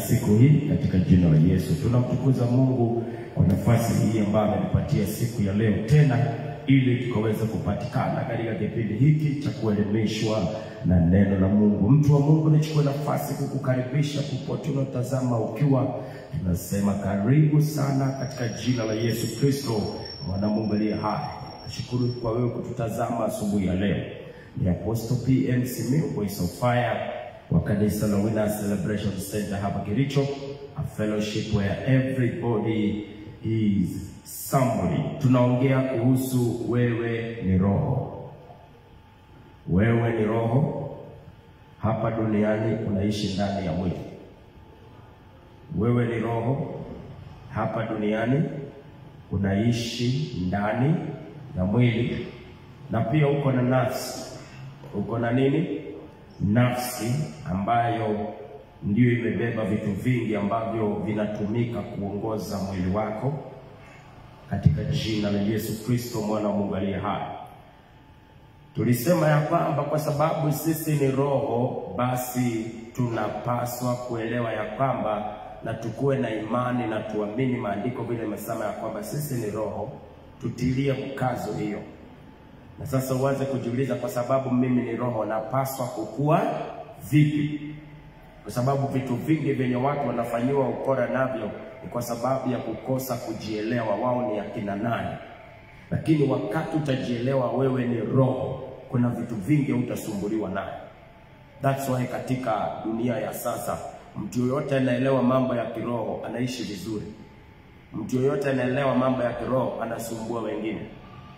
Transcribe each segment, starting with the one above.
Siku hii katika jina la Yesu tunamtukuza Mungu kwa nafasi hii ambayo ametupatia siku ya leo tena, ili tukaweza kupatikana katika kipindi hiki cha kuelimishwa na neno la Mungu. Mtu wa Mungu, nichukue nafasi kukukaribisha popote unatazama ukiwa, tunasema karibu sana katika jina la Yesu Kristo mwana Mungu aliye hai. Nashukuru kwa wewe kututazama asubuhi ya leo. Ni Apostle PM Simiyu, Voice of Fire, wa kanisa la Winners Celebration Center hapa Kericho, a fellowship where everybody is somebody. Tunaongea kuhusu wewe ni roho. Wewe ni roho. Hapa duniani unaishi ndani ya mwili. Wewe ni roho. Hapa duniani unaishi ndani ya mwili, na pia uko na nafsi. Uko na nini? Nafsi ambayo ndio imebeba vitu vingi ambavyo vinatumika kuongoza mwili wako, katika jina la Yesu Kristo mwana wa Mungu aliye hai. Tulisema ya kwamba kwa sababu sisi ni roho, basi tunapaswa kuelewa ya kwamba na tukue na imani na tuamini maandiko vile yamesema ya kwamba sisi ni roho, tutilie mkazo hiyo. Na sasa uanze kujiuliza, kwa sababu mimi ni roho, napaswa kukua vipi? Kwa sababu vitu vingi vyenye watu wanafanyiwa ukora navyo ni kwa sababu ya kukosa kujielewa wao ni akina nani. Lakini wakati utajielewa wewe ni roho, kuna vitu vingi utasumbuliwa nayo. That's why katika dunia ya sasa, mtu yoyote anaelewa mambo ya kiroho anaishi vizuri. Mtu yoyote anaelewa mambo ya kiroho anasumbua wengine.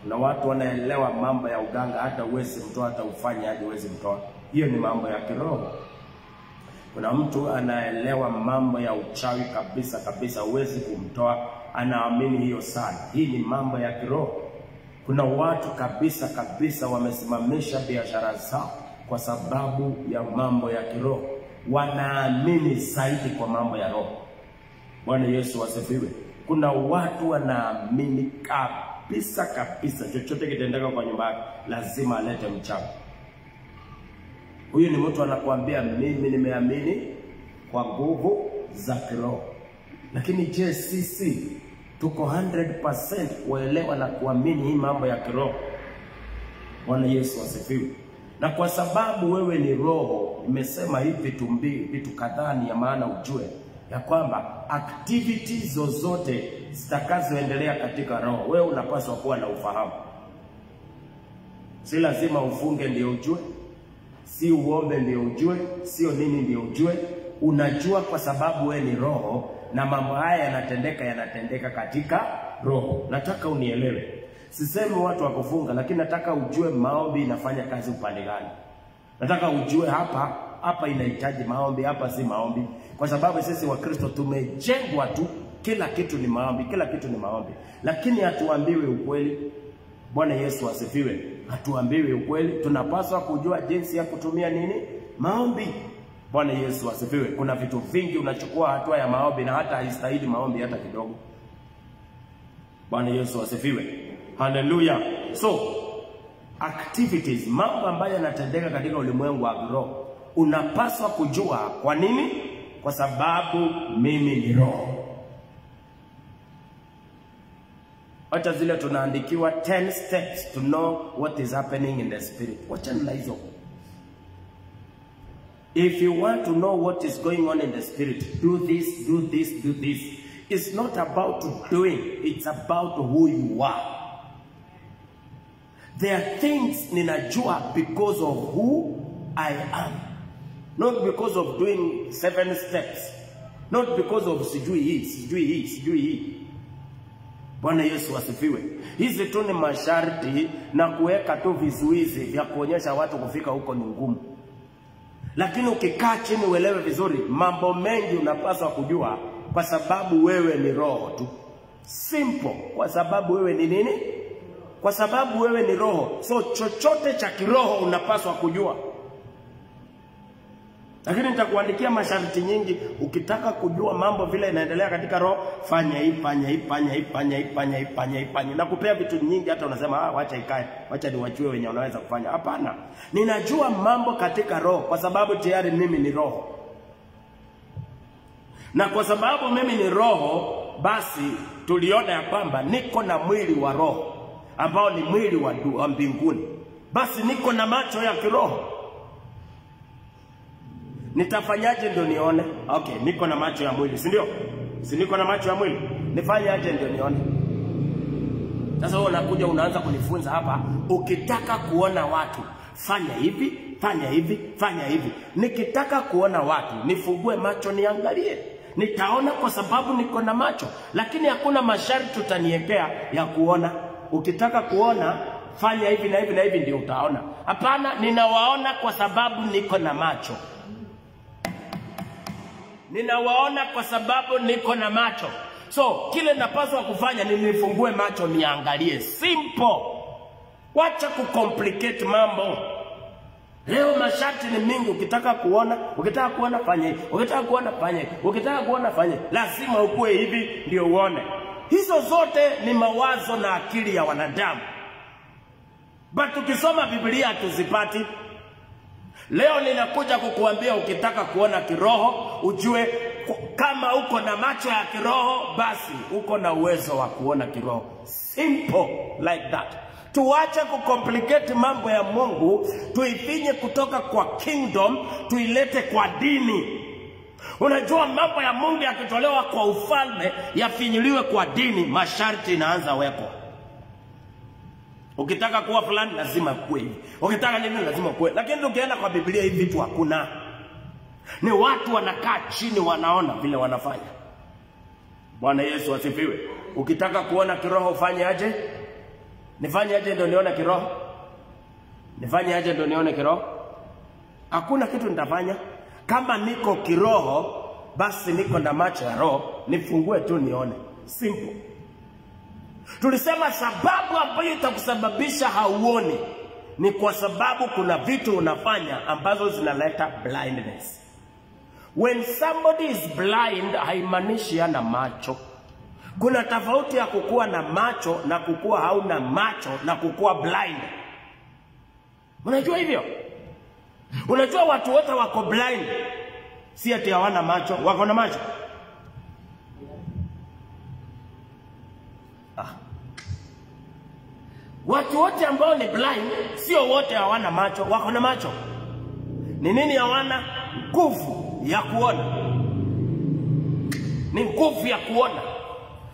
Kuna watu wanaelewa mambo ya uganga, hata uwezi mtoa, hata ufanye hadi uwezi mtoa. Hiyo ni mambo ya kiroho. Kuna mtu anaelewa mambo ya uchawi kabisa kabisa, uwezi kumtoa, anaamini hiyo sana. Hii ni mambo ya kiroho. Kuna watu kabisa kabisa wamesimamisha biashara zao kwa sababu ya mambo ya kiroho. Wanaamini zaidi kwa mambo ya roho. Bwana Yesu asifiwe. Kuna watu wanaamini kabisa kabisa chochote kitendeka kwa nyumba lazima alete mchawi. Huyu ni mtu anakuambia mimi nimeamini kwa nguvu za kiroho. Lakini je, sisi tuko 100% kuelewa na kuamini hii mambo ya kiroho? Bwana Yesu asifiwe. Na kwa sababu wewe ni roho, nimesema hivi vitu kadhaa ni ya maana ujue ya kwamba activities zozote zitakazoendelea katika roho, wewe unapaswa kuwa na ufahamu. Si lazima ufunge ndio ujue, si uombe ndio ujue, sio nini ndio ujue. Unajua kwa sababu wewe ni roho na mambo haya yanatendeka katika roho. Nataka unielewe. Sisemi watu wa kufunga, lakini nataka ujue maombi inafanya kazi upande gani. Nataka ujue hapa inahitaji maombi, hapa si maombi. Kwa sababu sisi wa Kristo tumejengwa tu kila kitu ni maombi, kila kitu ni maombi. Lakini hatuambiwi ukweli. Bwana Yesu asifiwe. Hatuambiwi ukweli. Tunapaswa kujua jinsi ya kutumia nini? Maombi. Bwana Yesu asifiwe. Kuna vitu vingi unachukua hatua ya maombi na hata haistahili maombi hata kidogo. Bwana Yesu asifiwe. Hallelujah. So, activities, mambo ambayo yanatendeka katika ulimwengu wa roho, unapaswa kujua kwa nini? Kwa sababu mimi ni roho. Hata zile tunaandikiwa 10 steps to know what is happening in the spirit. Wachana hizo. If you want to know what is going on in the spirit, do this, do this, do this. It's not about doing, it's about who you are. There are things ninajua because of who I am. Not because of doing 7 steps. Not because of sijui hii. Bwana Yesu asifiwe. Hizi tu ni masharti na kuweka tu vizuizi vya kuonyesha watu kufika huko ni ngumu. Lakini ukikaa chini uelewe vizuri, mambo mengi unapaswa kujua kwa sababu wewe ni roho tu. Simple. Kwa sababu wewe ni nini? Kwa sababu wewe ni roho. So chochote cha kiroho unapaswa kujua. Lakini nitakuandikia masharti nyingi. Ukitaka kujua mambo vile inaendelea katika roho, fanya hii. Na kupea vitu nyingi hata unasema wacha ikae, wacha niwachue wenye unaweza kufanya. Hapana. Ninajua mambo katika roho kwa sababu tayari mimi ni roho. Na kwa sababu mimi ni roho, basi tuliona ya kwamba niko na mwili wa roho ambao ni mwili wa mbinguni. Basi niko na macho ya kiroho. Nitafanyaje ndio nione? Okay, niko na macho ya mwili, si ndio? Si niko na macho ya mwili? Nifanyaje ndio nione? Sasa wewe unakuja unaanza kunifunza hapa, ukitaka kuona watu, fanya hivi, fanya hivi, fanya hivi. Nikitaka kuona watu, nifungue macho niangalie. Nitaona kwa sababu niko na macho, lakini hakuna masharti utaniwekea ya kuona. Ukitaka kuona, fanya hivi na hivi na hivi ndio utaona. Hapana, ninawaona kwa sababu niko na macho. Ninawaona kwa sababu niko na macho. So, kile napaswa kufanya ni nifungue macho niangalie. Simple. Wacha kucomplicate mambo. Leo masharti ni mingi. Ukitaka kuona fanye. Ukitaka kuona fanye. Ukitaka kuona fanye. Lazima ukue hivi ndio uone. Hizo zote ni mawazo na akili ya wanadamu. But ukisoma Biblia tuzipati. Leo ninakuja kukuambia ukitaka kuona kiroho, ujue kama uko na macho ya kiroho, basi uko na uwezo wa kuona kiroho. Simple like that. Tuache kucomplicate mambo ya Mungu, tuifinye kutoka kwa kingdom, tuilete kwa dini. Unajua mambo ya Mungu yakitolewa kwa ufalme yafinyiliwe kwa dini, masharti inaanza wekwa. Ukitaka kuwa fulani lazima kuwe hivi. Ukitaka nini lazima kuwe. Lakini ukienda kwa Biblia hivi vitu hakuna. Ni watu wanakaa chini wanaona vile wanafanya. Bwana Yesu asifiwe. Ukitaka kuona kiroho ufanye aje? Nifanye aje ndio nione kiroho? Nifanye aje ndio nione kiroho? Hakuna kitu nitafanya. Kama niko kiroho, basi niko na macho ya roho, nifungue tu nione. Simple. Tulisema sababu ambayo itakusababisha hauoni ni kwa sababu kuna vitu unafanya ambazo zinaleta blindness. When somebody is blind, haimaanishi hana macho. Kuna tofauti ya kukua na macho na kukua hauna macho na kukua blind. Unajua hivyo? Unajua watu wote wako blind. Si ati hawana macho, wako na macho. Watu wote ambao ni blind, sio wote hawana macho, wako na macho. Ni nini hawana? Nguvu ya kuona. Ni nguvu ya kuona.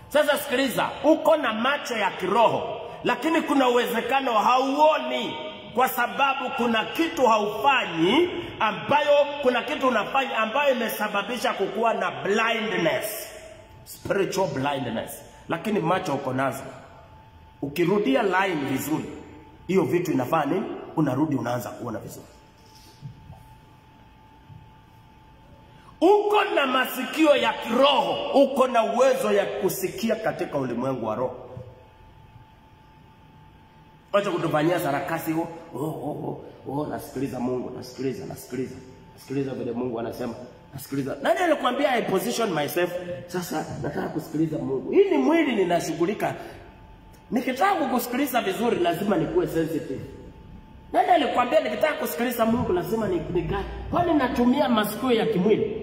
Sasa sikiliza, uko na macho ya kiroho, lakini kuna uwezekano hauoni kwa sababu kuna kitu haufanyi kuna kitu unafanya ambayo imesababisha kukuwa na blindness, spiritual blindness, lakini macho uko nazo. Ukirudia line vizuri, hiyo vitu inafanya nini? Unarudi unaanza kuona vizuri. Uko na masikio ya kiroho, uko na uwezo ya kusikia katika ulimwengu wa roho. Wacha kutufanyia sarakasi huo, nasikiliza Mungu, nasikiliza vile Mungu anasema, nasikiliza. Nani alikwambia I position myself? Sasa nataka kusikiliza Mungu. Hii ni mwili ninashughulika. Nikitaka kusikiliza vizuri lazima nikuwe sensitive. Nani alikwambia nikitaka kusikiliza Mungu lazima nikae? Kwani natumia masikio ya kimwili?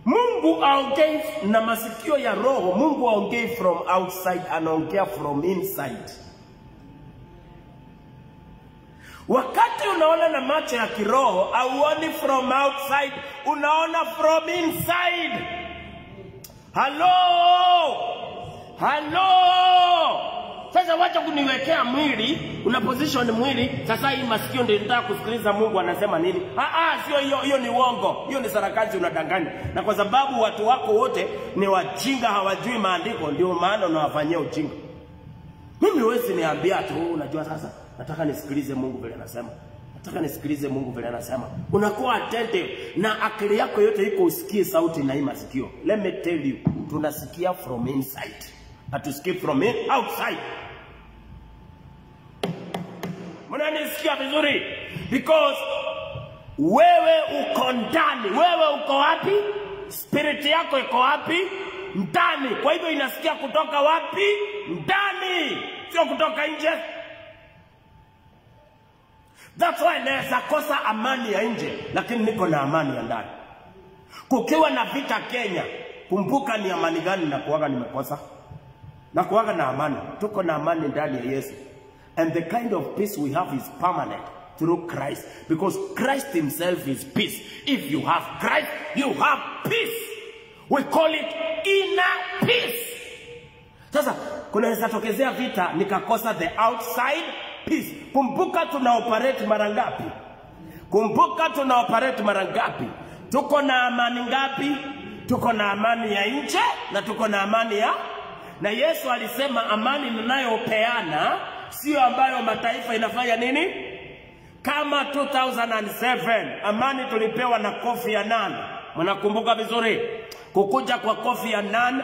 Mungu aongei na masikio ya roho. Mungu aongei from outside, anaongea from inside. Wakati unaona na macho ya kiroho, hauoni from outside, unaona from inside. Hello. Sasa wacha kuniwekea mwili, una position mwili, sasa hii masikio ndio nataka kusikiliza Mungu anasema nini. Sio hiyo ni uongo. Hiyo ni sarakasi, unadanganya. Na kwa sababu watu wako wote ni wajinga, hawajui maandiko, ndio maana unawafanyia ujinga. Mimi huwezi niambia tu unajua sasa nataka nisikilize Mungu vile anasema. Unakuwa attentive na akili yako yote iko usikie sauti na hii masikio. Let me tell you, tunasikia from inside. Hatusikii from outside. Mnanisikia vizuri? Because wewe uko ndani. Wewe uko wapi? Spirit yako iko wapi? Ndani. Kwa hivyo inasikia kutoka wapi? Ndani. Sio kutoka nje. That's why naweza kosa amani ya nje, lakini niko na amani ya ndani. Kukiwa na vita Kenya, kumbuka ni amani gani na kuwaga nimekosa? Na kuwaga na amani. Tuko na amani ndani ya Yesu. And the kind of peace we have is permanent through Christ. Because Christ himself is peace. If you have Christ, you have peace. We call it inner peace. Sasa, kunaweza tokezea vita, nikakosa the outside peace. Kumbuka tunaoperate mara ngapi? Tuko na amani ngapi? Tuko na amani ya nje na tuko na amani ya... Na Yesu alisema amani ninayopeana sio ambayo mataifa inafanya nini? Kama 2007 amani tulipewa na Kofi Annan. Mnakumbuka vizuri? Kukuja kwa Kofi Annan,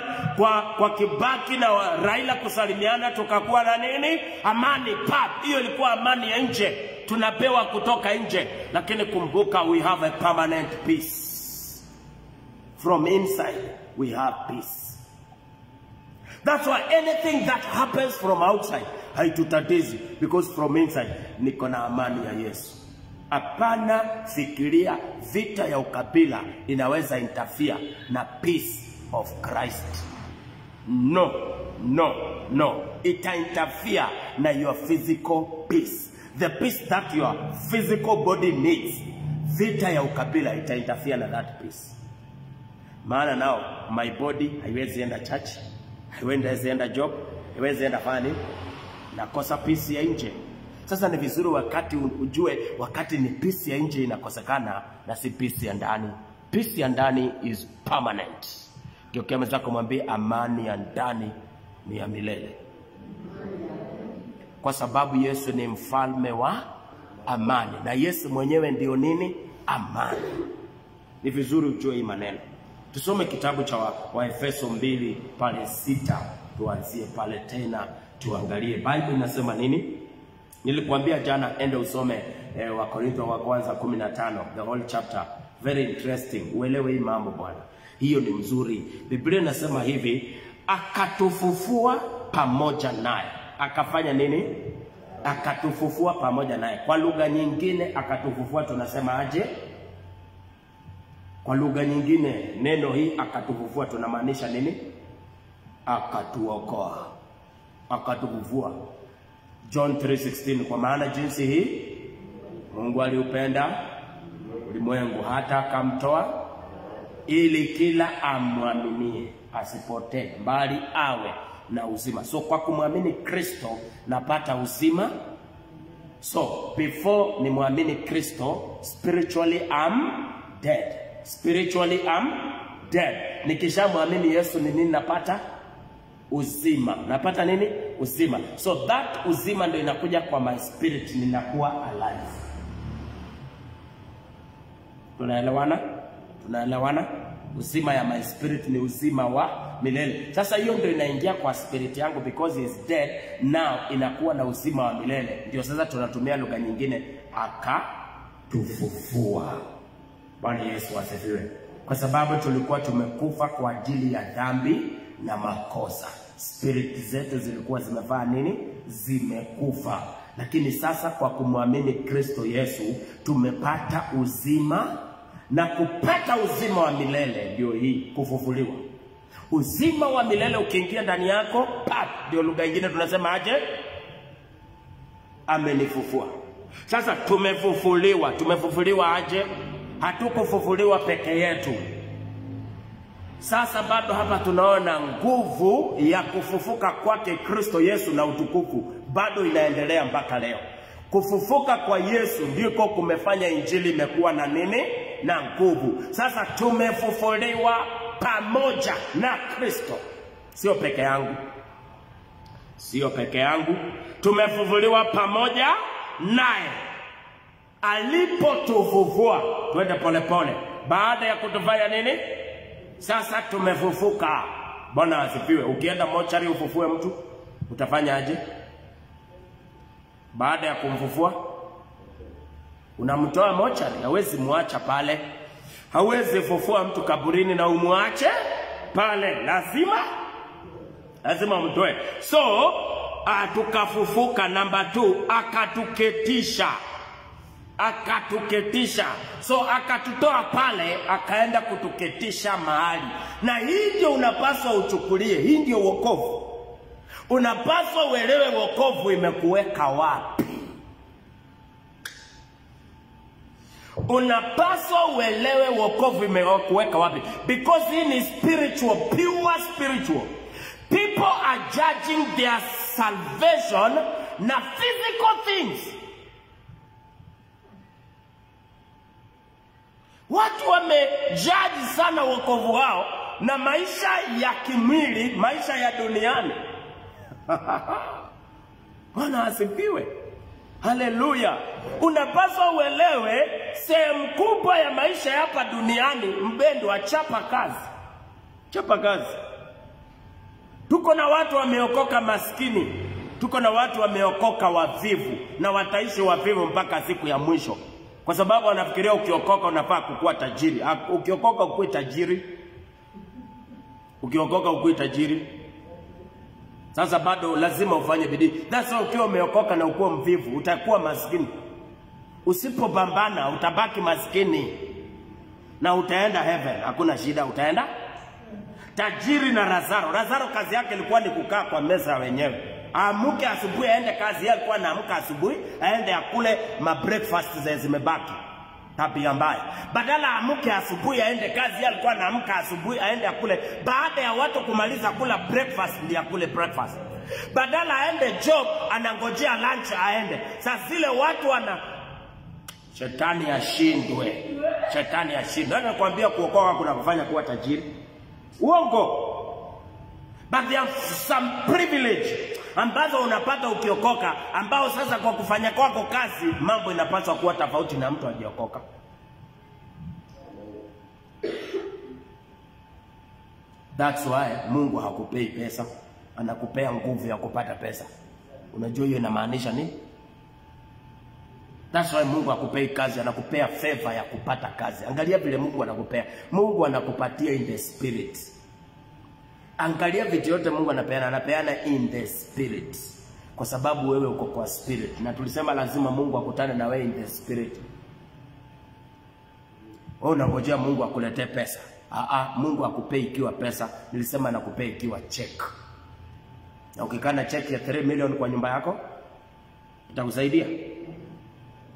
kwa Kibaki na Raila kusalimiana, tukakuwa na nini? Amani pap. Hiyo ilikuwa amani ya nje. Tunapewa kutoka nje. Lakini kumbuka, we have a permanent peace. From inside we have peace. That's why anything that happens from outside haitutatizi, because from inside niko na amani ya Yesu. Hapana fikiria vita ya ukabila inaweza interfere na peace of Christ. No. It interfere na your physical peace. The peace that your physical body needs. vita ya ukabila itainterfere na that peace. Maana now my body haiwezi enda church, haiwezi enda job, haiwezi enda fani, nakosa peace ya nje. Sasa ni vizuri wakati ujue wakati ni peace ya nje inakosekana na si peace ya ndani. Peace ya ndani is permanent. Ndio meza kumwambia amani ya ndani ni ya milele. Kwa sababu Yesu ni mfalme wa amani. Na Yesu mwenyewe ndio nini? Amani. Ni vizuri ujue hii maneno. Tusome kitabu cha Waefeso 2 pale 6. Tuanzie pale tena tuangalie Bible inasema nini. Nilikwambia jana ende usome Wakorintho wa kwanza 15, the whole chapter. Very interesting. Uelewe hii mambo bwana. Hiyo ni mzuri. Biblia inasema hivi, akatufufua pamoja naye. Akafanya nini? Akatufufua pamoja naye. Kwa lugha nyingine akatufufua tunasema aje? Kwa lugha nyingine neno hii akatufufua tunamaanisha nini? Akatuokoa. Akatufufua. John 3:16, kwa maana jinsi hii Mungu aliupenda ulimwengu hata akamtoa ili kila amwaminie asipotee bali awe na uzima. So kwa kumwamini Kristo napata uzima. So before ni muamini Kristo, spiritually I'm dead. Spiritually I'm dead. Nikisha muamini Yesu ni nini napata? Uzima. Napata nini? Uzima. So that uzima ndio inakuja kwa my spirit, ninakuwa alive. Tunaelewana? Tunaelewana? Uzima ya my spirit ni uzima wa milele. Sasa hiyo ndio inaingia kwa spirit yangu because he is dead, now inakuwa na uzima wa milele. Ndio sasa tunatumia lugha nyingine akatufufua. Bwana Yesu asifiwe. Kwa sababu tulikuwa tumekufa kwa ajili ya dhambi na makosa. Spirit zetu zilikuwa zimefanya nini? Zimekufa. Lakini sasa kwa kumwamini Kristo Yesu tumepata uzima, na kupata uzima wa milele ndio hii kufufuliwa. Uzima wa milele ukiingia ndani yako, ndio lugha nyingine tunasema aje? Amenifufua. Sasa tumefufuliwa. Tumefufuliwa aje? Hatukufufuliwa peke yetu. Sasa bado hapa tunaona nguvu ya kufufuka kwake Kristo Yesu na utukufu bado inaendelea mpaka leo. Kufufuka kwa Yesu ndiko kumefanya injili imekuwa na nini? Na nguvu. Sasa tumefufuliwa pamoja na Kristo. Sio peke yangu. Sio peke yangu. Tumefufuliwa pamoja naye. Alipotufufua, twende pole pole. Baada ya kutufanya nini? Sasa tumefufuka. Bwana asifiwe. Ukienda mochari ufufue mtu, utafanya aje? Baada ya kumfufua, unamtoa mochari, hawezi muacha pale. Hawezi fufua mtu kaburini na umuache pale. Lazima mtoe. So, tukafufuka. Number 2, akatuketisha. Akatuketisha. So akatutoa pale akaenda kutuketisha mahali. Na hii ndio unapaswa uchukulie. Hii ndio wokovu. Unapaswa uelewe wokovu imekuweka wapi. Unapaswa uelewe wokovu imekuweka wapi. Because hii ni spiritual, pure spiritual. People are judging their salvation na physical things. Watu wamejaji sana wokovu wao na maisha ya kimwili, maisha ya duniani. Bwana asifiwe. Haleluya. Unapaswa uelewe sehemu kubwa ya maisha hapa duniani mpendwa, chapa kazi. Chapa kazi. Tuko na watu wameokoka maskini. Tuko na watu wameokoka wavivu na wataishi wavivu mpaka siku ya mwisho. Kwa sababu wanafikiria ukiokoka unafaa kukuwa tajiri. Ukiokoka ukuwe tajiri. Ukiokoka ukuwe tajiri. Sasa bado lazima ufanye bidii. That's why ukiwa umeokoka na ukuwa mvivu, utakuwa maskini. Usipopambana utabaki maskini. Na utaenda heaven, hakuna shida, utaenda. Tajiri na Lazaro. Lazaro kazi yake ilikuwa ni kukaa kwa meza wenyewe. Amuke asubuhi aende kazi, yeye alikuwa anaamka asubuhi, aende akule ma breakfast zimebaki. tabia mbaya. Badala amuke asubuhi aende kazi, alikuwa anaamka asubuhi aende akule, baada ya watu kumaliza kula breakfast ndiye akule breakfast. Badala aende job anangojea lunch aende. Sasa zile watu shetani ashindwe. Shetani ashindwe. Nani anakuambia kuokoka kuna kufanya kuwa tajiri? Uongo. But there are some privilege ambazo unapata ukiokoka, ambao sasa kwa kufanya kwako kazi mambo inapaswa kuwa tofauti na mtu aliokoka. That's why Mungu hakupei pesa, anakupea nguvu ya kupata pesa. Unajua hiyo inamaanisha nini? That's why Mungu hakupei kazi, anakupea favor ya kupata kazi. Angalia vile Mungu anakupea. Mungu anakupatia in the spirit. Angalia vitu yote Mungu anapeana in the spirit. Kwa sababu wewe uko kwa spirit. Na tulisema lazima Mungu akutane na wewe in the spirit. Wewe unangojea Mungu akuletee pesa. Mungu akupei ikiwa pesa. Nilisema anakupea ikiwa check. Na ukikana check ya 3 million kwa nyumba yako, itakusaidia?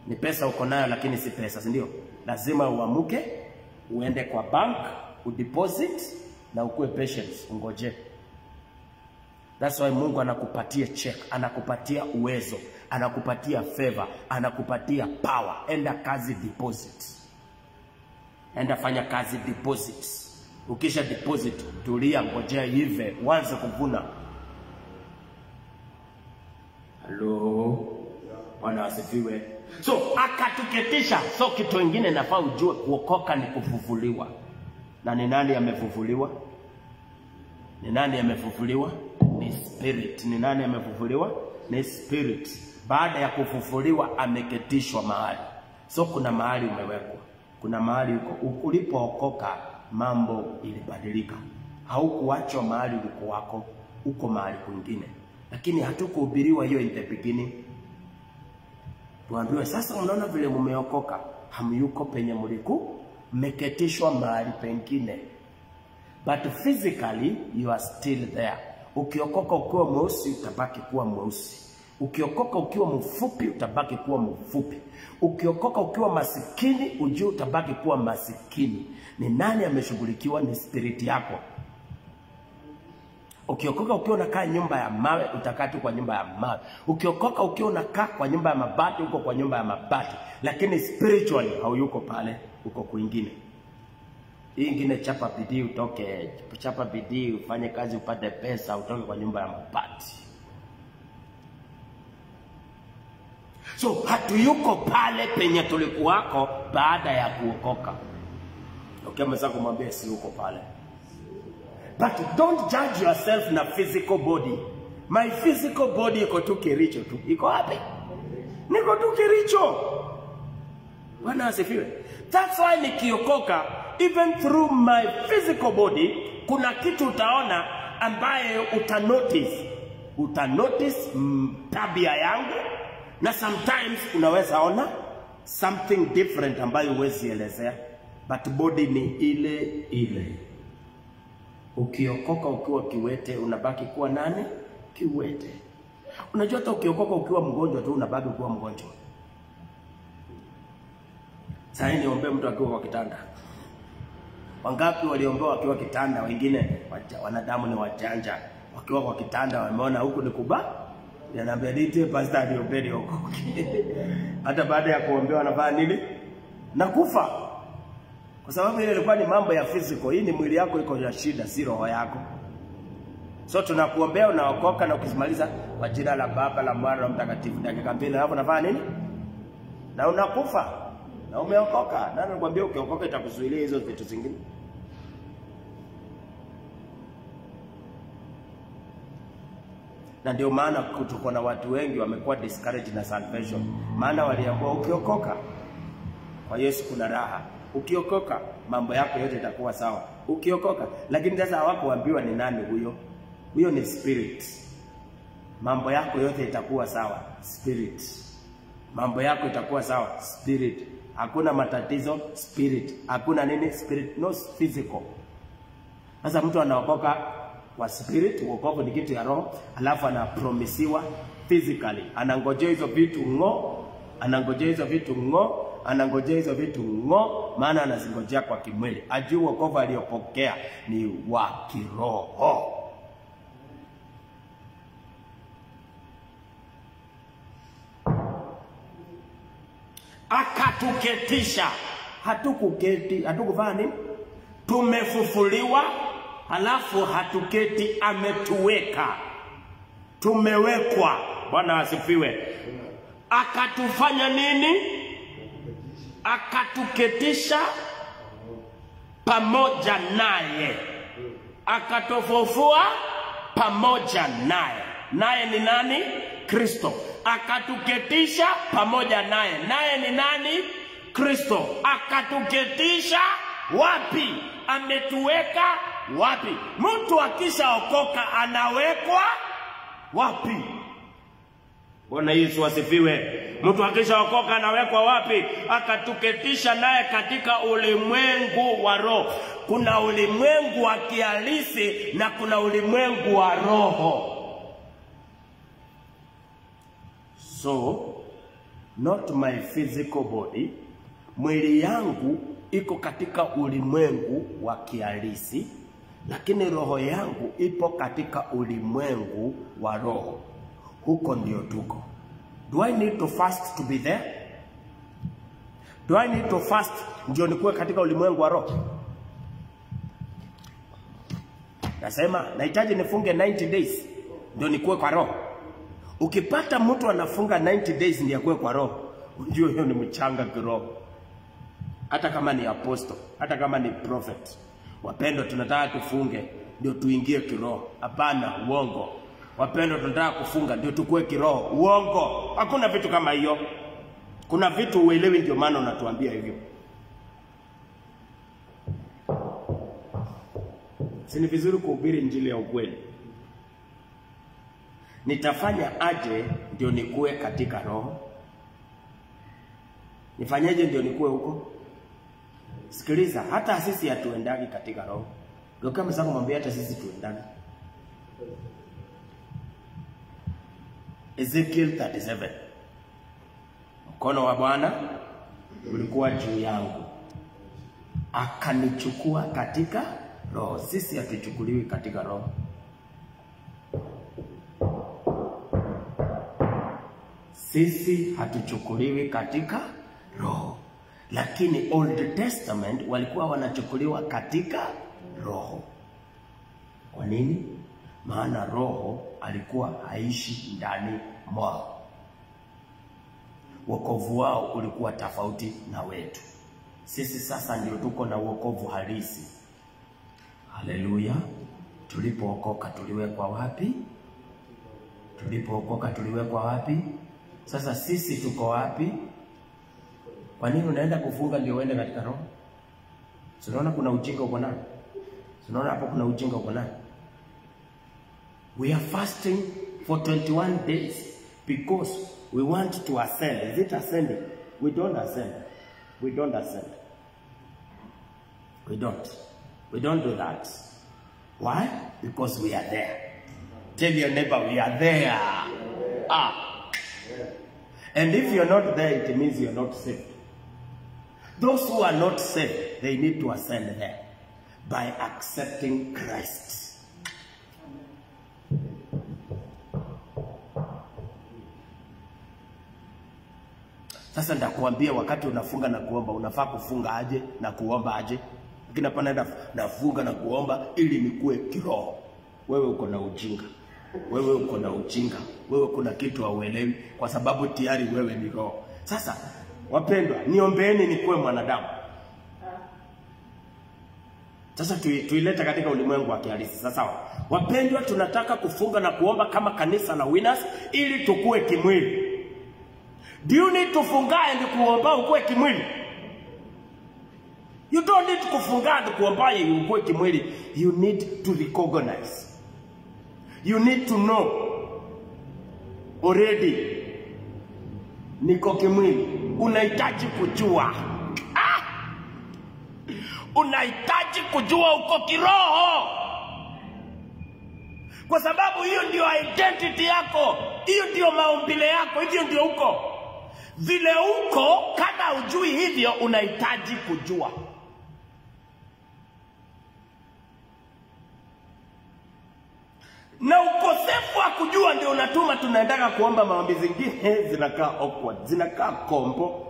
Ni pesa uko nayo lakini si pesa, si ndio? Lazima uamuke, uende kwa bank, udeposit na ukue patient, ungoje. That's why Mungu anakupatia check, anakupatia uwezo, anakupatia favor, anakupatia power. Enda kazi deposit. Enda fanya kazi deposit. Ukisha deposit, tulia, ngojea hive, uanze kuvuna. Hello. Bwana asifiwe. So akatuketisha. So kitu kingine nafaa ujue, kuokoka ni kufufuliwa. Na ni nani amefufuliwa? Ni nani amefufuliwa? Ni spirit. Ni nani amefufuliwa? Ni spirit. Baada ya kufufuliwa ameketishwa mahali. So kuna mahali umewekwa. Kuna mahali ulipookoka mambo ilibadilika. Haukuachwa mahali ulikuwa wako, uko mahali kwingine. Lakini hatukuhubiriwa hiyo in the beginning. Tuambiwe sasa unaona vile mumeokoka, hamyuko penye mliku, mmeketishwa mahali pengine. But physically you are still there. Ukiokoka ukiwa mweusi utabaki kuwa mweusi. Ukiokoka ukiwa mfupi utabaki kuwa mfupi. Ukiokoka ukiwa masikini ujue utabaki kuwa masikini. Ni nani ameshughulikiwa? Ni spirit yako. Ukiokoka ukiwa unakaa nyumba ya mawe utakaa tu kwa nyumba ya mawe. Ukiokoka ukiwa unakaa kwa nyumba ya mabati uko kwa nyumba ya mabati. Lakini spiritually hauyuko pale, uko kwingine. Hii ingine chapa bidii utoke, chapa bidii ufanye kazi upate pesa utoke kwa nyumba ya mabati. So hatuyuko pale penye tulikuwako baada ya kuokoka. Okay, msako kumwambia si uko pale. But don't judge yourself na physical body. My physical body iko tu Kericho tu. Iko wapi? Niko tu Kericho. Bwana asifiwe. That's why nikiokoka, even through my physical body, kuna kitu utaona ambaye utanotice tabia yangu, na sometimes unaweza ona something different ambayo huwezi elezea, but body ni ile ile. Ukiokoka ukiwa kiwete unabaki kuwa nani? Kiwete. Unajua hata ukiokoka ukiwa mgonjwa tu unabaki kuwa mgonjwa. Sasa niombe mtu akiwa kwa kitanda. Wangapi waliombewa wakiwa kitanda? Wengine wanadamu ni wajanja. Wakiwa kwa kitanda wameona huku ni kuba, ananiambia nite pastor aliombeni huko. Hata baada ya kuombewa anafanya nini? Nakufa. Kwa sababu ile ilikuwa ni mambo ya physical. Hii ni mwili yako iko na shida, si roho yako. So tunakuombea unaokoka, na ukimaliza kwa jina la Baba, la Mwana, la Mtakatifu, dakika 2 hapo unafanya nini? Na unakufa. Na umeokoka. Nani anakuambia ukiokoka itakuzuilia hizo vitu zingine? Na ndio maana tuko na watu wengi wamekuwa discouraged na salvation. Maana waliambiwa ukiokoka kwa Yesu kuna raha. Ukiokoka mambo yako yote itakuwa sawa. Ukiokoka, lakini sasa hawakuambiwa ni nani huyo. Huyo ni spirit. Mambo yako yote itakuwa sawa, spirit. Mambo yako itakuwa sawa, spirit. Hakuna matatizo, spirit. Hakuna nini, spirit, no physical. Sasa mtu anaokoka kwa spirit, wokovu ni kitu ya roho, alafu anapromisiwa physically. Anangojea hizo vitu ngo, anangojea hizo vitu ngo, maana anazingojea kwa kimwili. Ajue wokovu aliyopokea ni wa kiroho. Akatuketisha. Hatukuketi, hatukufanya nini? Tumefufuliwa, halafu hatuketi, ametuweka. Tumewekwa. Bwana asifiwe. Akatufanya nini? Akatuketisha pamoja naye. Akatufufua pamoja naye. Naye ni nani? Kristo. Akatuketisha pamoja naye. Naye ni nani? Kristo. Akatuketisha wapi? Ametuweka wapi? Mtu akishaokoka anawekwa wapi? Bwana Yesu asifiwe. Mtu akishaokoka anawekwa wapi? Akatuketisha naye katika ulimwengu wa roho. Kuna ulimwengu wa kihalisi na kuna ulimwengu wa roho. So, not my physical body. Mwili yangu iko katika ulimwengu wa kihalisi, lakini roho yangu ipo katika ulimwengu wa roho. Huko ndio tuko. Do I need to fast to be there? Do I need to fast ndio nikuwe katika ulimwengu wa roho? Nasema nahitaji nifunge 90 days ndio nikuwe kwa roho. Ukipata mtu anafunga 90 days ndio akuwe kwa roho, unjue hiyo ni mchanga kiroho. Hata kama ni apostle, hata kama ni prophet. Wapendwa, tunataka tufunge ndio tuingie kiroho. Hapana, uongo. Wapendwa, tunataka kufunga ndio tukue kiroho. Uongo. Hakuna vitu kama hiyo. Kuna vitu uelewi, ndio maana unatuambia hivyo. Si ni vizuri kuhubiri injili ya ukweli. Nitafanya aje ndio nikue katika roho? Nifanyaje ndio nikue huko? Sikiliza, hata sisi hatuendagi katika roho. Ndio kama sasa kumwambia hata sisi tuendagi. Ezekiel 37. Mkono wa Bwana ulikuwa juu yangu, akanichukua katika roho. Sisi hatuchukuliwi katika roho. Sisi hatuchukuliwi katika roho. Lakini Old Testament walikuwa wanachukuliwa katika roho. Kwa nini? Maana roho alikuwa haishi ndani mwao. Wokovu wao ulikuwa tofauti na wetu. Sisi sasa ndio tuko na wokovu halisi. Haleluya. Tulipookoka tuliwekwa wapi? Tulipookoka tuliwekwa wapi? Sasa sisi tuko wapi? Kwa nini unaenda kufunga ndio uende katika roho? Unaona kuna ujinga uko nao? Unaona hapo kuna ujinga uko nao? We are fasting for 21 days because we want to ascend. Is it ascending? We don't ascend. We don't ascend. We don't. We don't do that. Why? Because we are there. Tell your neighbor, we are there. And if you're not there, it means you're not saved. Those who are not saved, they need to ascend there by accepting Christ. Sasa ndakuambia wakati unafunga na kuomba, unafaa kufunga aje na kuomba aje. Lakini hapana nafunga na kuomba ili nikue kiroho. Wewe uko na ujinga. Wewe uko na ujinga. Wewe kuna kitu hauelewi kwa sababu tayari wewe ni roho. Sasa wapendwa, niombeeni nikuwe mwanadamu. Sasa tuileta katika ulimwengu wa kihalisi. Sasa wapendwa, tunataka kufunga na kuomba kama kanisa la Winners ili tukue kimwili. Do you need to funga and kuomba ukue kimwili? You don't need kufunga and kuomba ukue kimwili. You need to recognize. You need to know already niko kimwili. Unahitaji kujua. Unahitaji kujua uko kiroho. Kwa sababu hiyo ndio identity yako. Hiyo ndio maumbile yako. Hiyo ndio uko. Vile uko, kama ujui hivyo, unahitaji kujua. Na ukosefu wa kujua ndio unatuma tunaendaka kuomba maombi zingine zinakaa awkward, zinakaa kombo.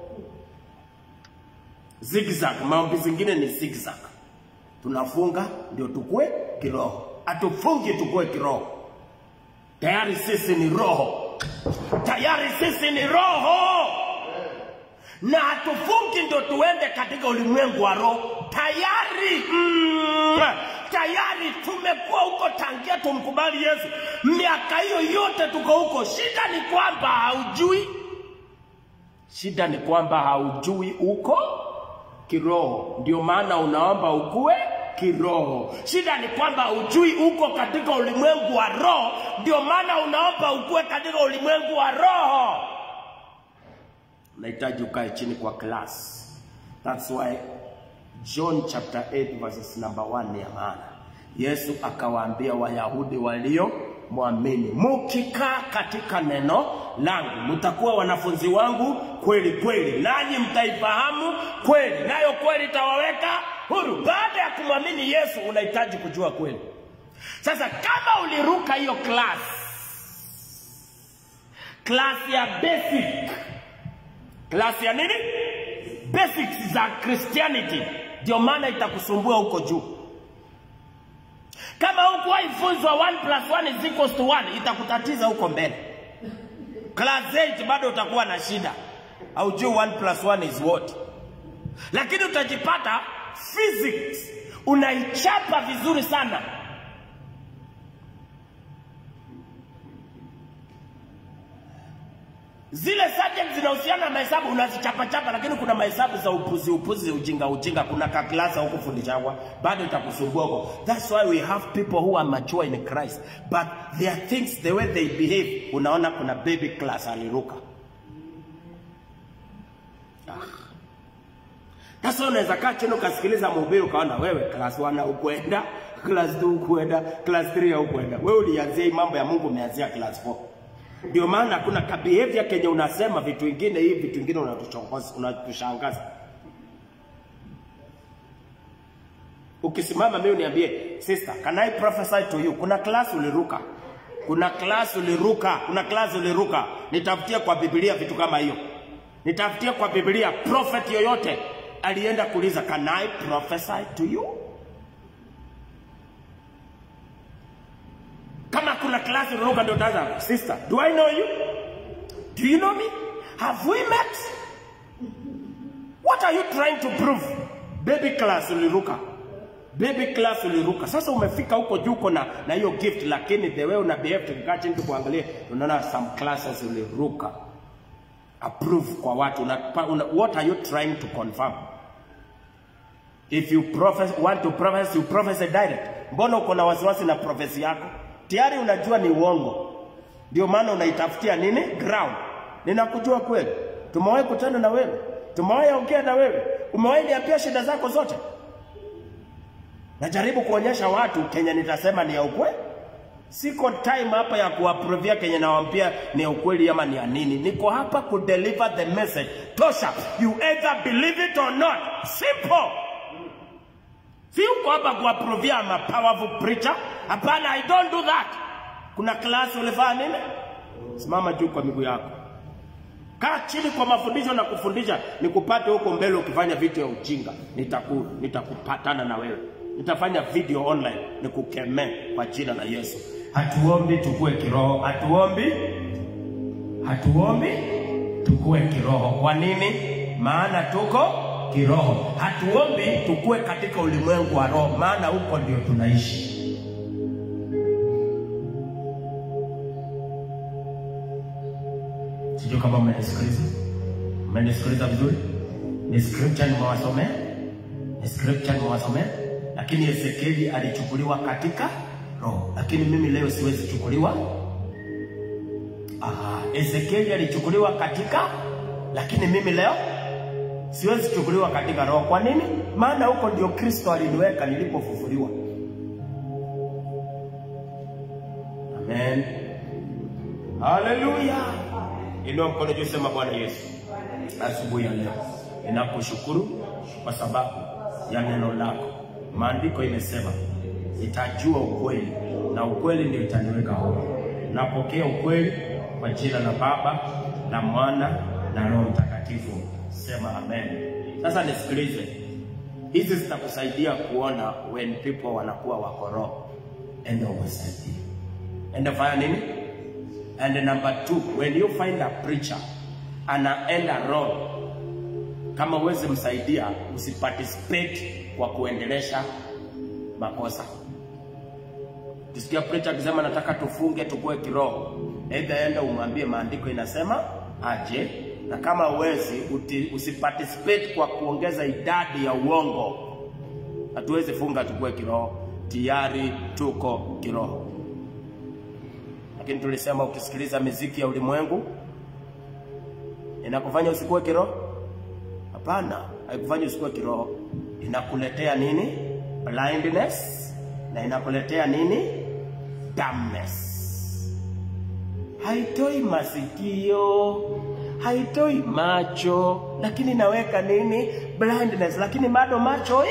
Zigzag, maombi zingine ni zigzag. Tunafunga ndio tukue kiroho. Atufungi tukue kiroho. Tayari sisi ni roho. Tayari sisi ni roho. Na atufungi ndio tuende katika ulimwengu wa roho. Tayari tayari tumekuwa huko tangia tumkubali Yesu. Miaka hiyo yote tuko huko. Shida ni kwamba haujui. Shida ni kwamba haujui uko kiroho. Ndio maana unaomba ukue kiroho. Shida ni kwamba hujui uko katika ulimwengu wa roho. Ndio maana unaomba ukue katika ulimwengu wa roho. Unahitaji ukae chini kwa class. That's why John chapter 8 verses number 1 ni maana. Yesu akawaambia Wayahudi walio muamini, mkikaa katika neno langu mtakuwa wanafunzi wangu kweli kweli, nanyi mtaifahamu kweli, nayo kweli itawaweka huru. Baada ya kumwamini Yesu unahitaji kujua kweli. Sasa kama uliruka hiyo class ya basic, class ya nini? Basics za Christianity, ndio maana itakusumbua huko juu. Kama hukuwahi funzwa 1+1=1, itakutatiza huko mbele. Class 8 bado utakuwa na shida. Haujui 1+1 is what. Lakini utajipata physics unaichapa vizuri sana. Zile subjects zinahusiana na mahesabu unazichapa, lakini kuna mahesabu za upuzi, ujinga, kuna kaklasa huko fundishwa, bado itakusumbua huko. That's why we have people who are mature in Christ, but their things, the way they behave, unaona kuna baby class aliruka. Sasa unaweza kaa chini ukasikiliza mhubiri ukaona wewe class 1 ukwenda, class 2 ukwenda, class 3 ukwenda. Wewe ulianzia mambo ya Mungu umeanzia class 4. Ndio maana kuna behavior Kenya unasema vitu vingine hivi, vitu vingine unatushangaza. Ukisimama mimi uniambie, sister, can I prophesy to you? Kuna class uliruka. Kuna class uliruka. Nitafutia kwa Biblia vitu kama hiyo. Nitafutia kwa Biblia prophet yoyote alienda kuuliza, can I prophesy to you? Kama kuna class uliruka ndio utaanza, sister, do I know you? Do you know me? Have we met? What are you trying to prove? Baby class uliruka. Baby class uliruka. Sasa umefika huko juu na hiyo gift, lakini the way una behave tukikaa chini tukuangalie, unaona some classes uliruka. Approve kwa watu. What are you trying to confirm? If you want to prophesy, you prophesy direct. Mbona uko na wasiwasi na prophecy yako? Tayari unajua ni uongo. Ndio maana unaitafutia nini? Ground. Ninakujua kweli. Tumewahi kutana na wewe. Tumewahi ongea na wewe. Umewahi niambia shida zako zote. Najaribu kuonyesha watu Kenya nitasema ni ya ukweli. Siko time hapa ya kuaprovia Kenya nawaambia ni ya ukweli ama ni ya nini. Niko hapa ku deliver the message. Tosha. You either believe it or not. Simple. Si uko hapa kuaprovia ama powerful preacher. Hapana, I don't do that. Kuna class ulifanya nini? Simama juu kwa miguu yako. Kaa chini kwa mafundisho na kufundisha, nikupate huko mbele ukifanya vitu ya ujinga. Nitakupatana na wewe. Nitafanya video online nikukemee kwa jina la Yesu. Hatuombi tukue kiroho, hatuombi tukue kiroho. Kwa nini? Maana tuko kiroho. Hatuombi tukue katika ulimwengu wa roho, maana huko ndio tunaishi. Sijui kama mmenisikiliza vizuri. Ni scripture nimewasomea. Lakini Ezekieli alichukuliwa katika roho. Lakini mimi leo siwezi chukuliwa. Ezekieli alichukuliwa katika, lakini mimi leo siwezi chukuliwa katika roho. Kwa nini? Maana huko ndio Kristo aliniweka nilipofufuliwa. Amen. Hallelujah. Inua mkono juu, sema Bwana Yesu, asubuhi ya leo. Ninakushukuru kwa sababu ya neno lako. Maandiko imesema nitajua ukweli na ukweli ndio itaniweka huru. Napokea ukweli kwa jina la Baba na Mwana na Roho Mtakatifu. Sema amen. Sasa nisikilize. Hizi zitakusaidia kuona when people wanakuwa wako roho. Enda uwasaidie. Enda fanya nini? And number 2, when you find a preacher anaenda roho, kama uweze msaidia, usiparticipate kwa kuendelesha makosa. Tusikia preacher akisema nataka tufunge tukue kiroho, enda umwambie maandiko inasema aje, na kama uwezi usiparticipate kwa kuongeza idadi ya uongo. Hatuwezi funga tukue kiroho, tayari tuko kiroho. Lakini tulisema ukisikiliza muziki ya ulimwengu inakufanya usikuwe kiroho? Hapana, haikufanyi usikuwe kiroho. Inakuletea nini? Blindness. Na inakuletea nini? Dumbness. Haitoi masikio, haitoi macho, lakini inaweka nini? Blindness. Lakini bado macho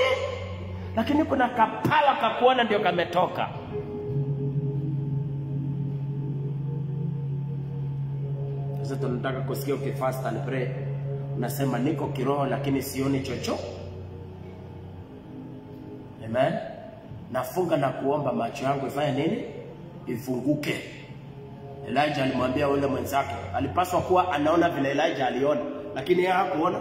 lakini kuna kapawa kakuona ndio kametoka. Sasa tunataka kusikia ukifast and pray, unasema niko kiroho lakini sioni chochote. Amen. Nafunga na kuomba macho yangu ifanye nini? Ifunguke. Elijah alimwambia yule mwenzake, alipaswa kuwa anaona vile Elijah aliona, lakini yeye hakuona.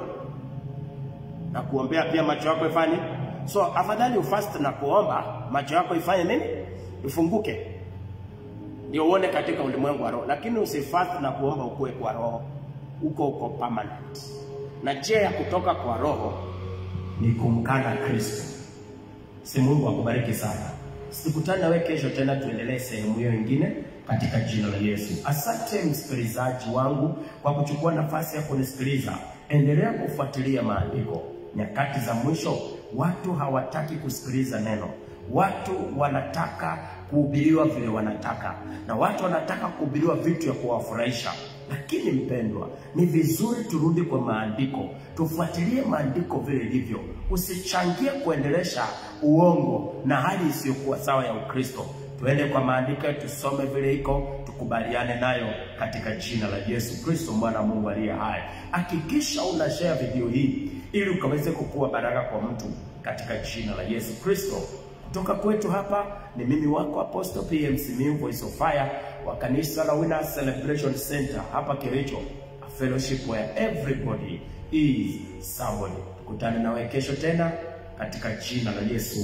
Na kuombea pia macho yako ifanye. So afadhali ufast na kuomba macho yako ifanye nini? Ifunguke. Ndio uone katika ulimwengu wa roho. Lakini usifast na kuomba ukue kwa roho. Uko permanent. Na njia ya kutoka kwa roho ni kumkana Kristo. Si Mungu akubariki sana. Sikutana nawe kesho tena tuendelee sehemu hiyo nyingine katika jina la Yesu. Asante msikilizaji wangu kwa kuchukua nafasi ya kunisikiliza. Endelea kufuatilia maandiko. Nyakati za mwisho watu hawataki kusikiliza neno. Watu wanataka kuhubiriwa vile wanataka, na watu wanataka kuhubiriwa vitu ya kuwafurahisha. Lakini mpendwa, ni vizuri turudi kwa maandiko, tufuatilie maandiko vile ilivyo. Usichangie kuendelesha uongo na hali isiyokuwa sawa ya Ukristo. Tuende kwa maandiko, tusome vile iko, tukubaliane nayo katika jina la Yesu Kristo mwana Mungu aliye hai. Hakikisha una share video hii ili ukaweze kukua baraka kwa mtu katika jina la Yesu Kristo. Kutoka kwetu hapa ni mimi wako Apostle PMC Miu, Voice of Fire wa kanisa la Winners Celebration Center hapa Kericho, a fellowship where everybody is somebody. Tukutane nawe kesho tena katika jina la Yesu.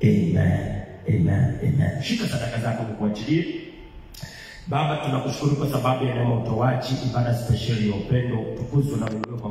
Amen. Amen. Amen. Shika sadaka zako kuachilie. Baba, tunakushukuru kwa sababu ya neema utoaji, ibada special ya upendo. Tukuzwe na wewe kwa